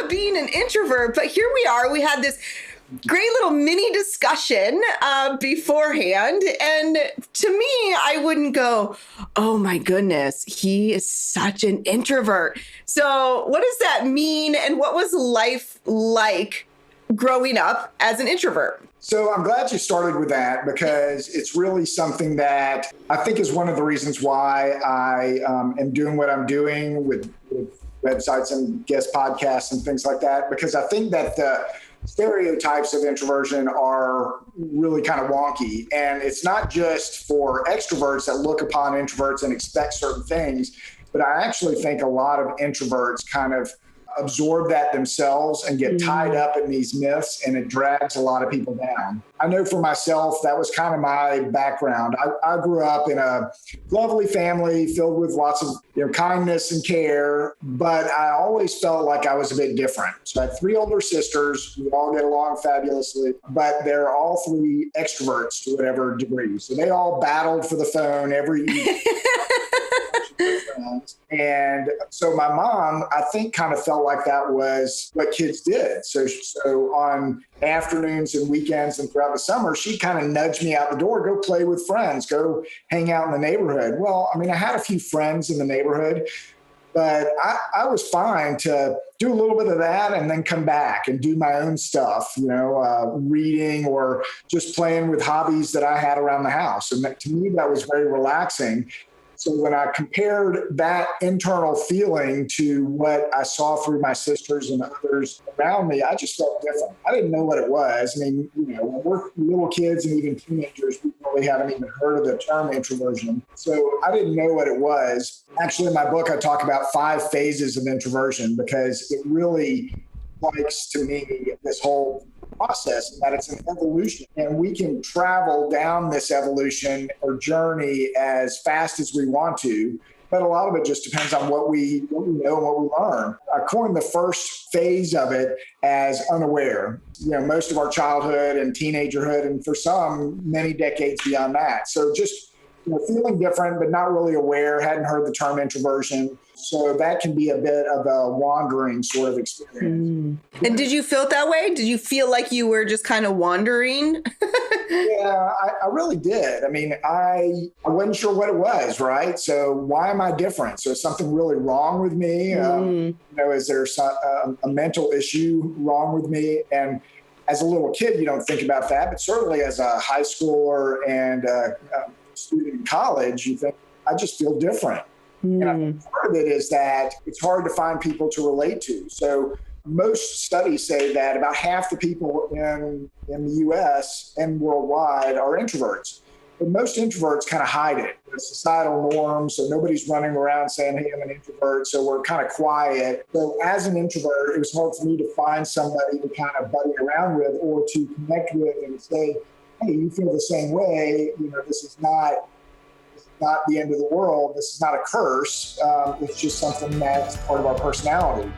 being an introvert, but here we are. We had this great little mini discussion beforehand. And to me, I wouldn't go, oh my goodness, he is such an introvert. So what does that mean? And what was life like growing up as an introvert? So I'm glad you started with that, because it's really something that I think is one of the reasons why I am doing what I'm doing with websites and guest podcasts and things like that, because I think that the stereotypes of introversion are really kind of wonky. And it's not just for extroverts that look upon introverts and expect certain things, but I actually think a lot of introverts kind of absorb that themselves and get tied up in these myths, and it drags a lot of people down. I know for myself, that was kind of my background. I grew up in a lovely family filled with lots of kindness and care, but I always felt like I was a bit different. So I had 3 older sisters. We all get along fabulously, but they're all 3 extroverts to whatever degree. So they all battled for the phone every evening. And so my mom, I think, kind of felt like that was what kids did. So on afternoons and weekends and throughout the summer, she kind of nudged me out the door, go play with friends, go hang out in the neighborhood. Well, I mean, I had a few friends in the neighborhood, but I was fine to do a little bit of that and then come back and do my own stuff, reading or just playing with hobbies that I had around the house. And to me, that was very relaxing. So when I compared that internal feeling to what I saw through my sisters and others around me, I just felt different. I didn't know what it was. I mean, when we're little kids and even teenagers, we probably haven't even heard of the term introversion. So I didn't know what it was. Actually, in my book, I talk about 5 phases of introversion, because it really likes to me this whole process, and that it's an evolution, and we can travel down this evolution or journey as fast as we want to, but a lot of it just depends on what we know and what we learn. I coined the first phase of it as unaware, most of our childhood and teenagerhood, and for some many decades beyond that. So just feeling different, but not really aware, hadn't heard the term introversion. So that can be a bit of a wandering sort of experience. And did you feel it that way? Did you feel like you were just kind of wandering? Yeah, I really did. I mean, I wasn't sure what it was, right? So why am I different? So is something really wrong with me? Is there a mental issue wrong with me? And as a little kid, you don't think about that. But certainly as a high schooler and a student in college, you think, I just feel different. And I think part of it is that it's hard to find people to relate to. So most studies say that about half the people in the U.S. and worldwide are introverts. But most introverts kind of hide it. It's societal norms, so nobody's running around saying, hey, I'm an introvert, so we're kind of quiet. So as an introvert, it was hard for me to find somebody to kind of buddy around with or to connect with and say, hey, you feel the same way. This is not the end of the world. This is not a curse. It's just something that's part of our personality.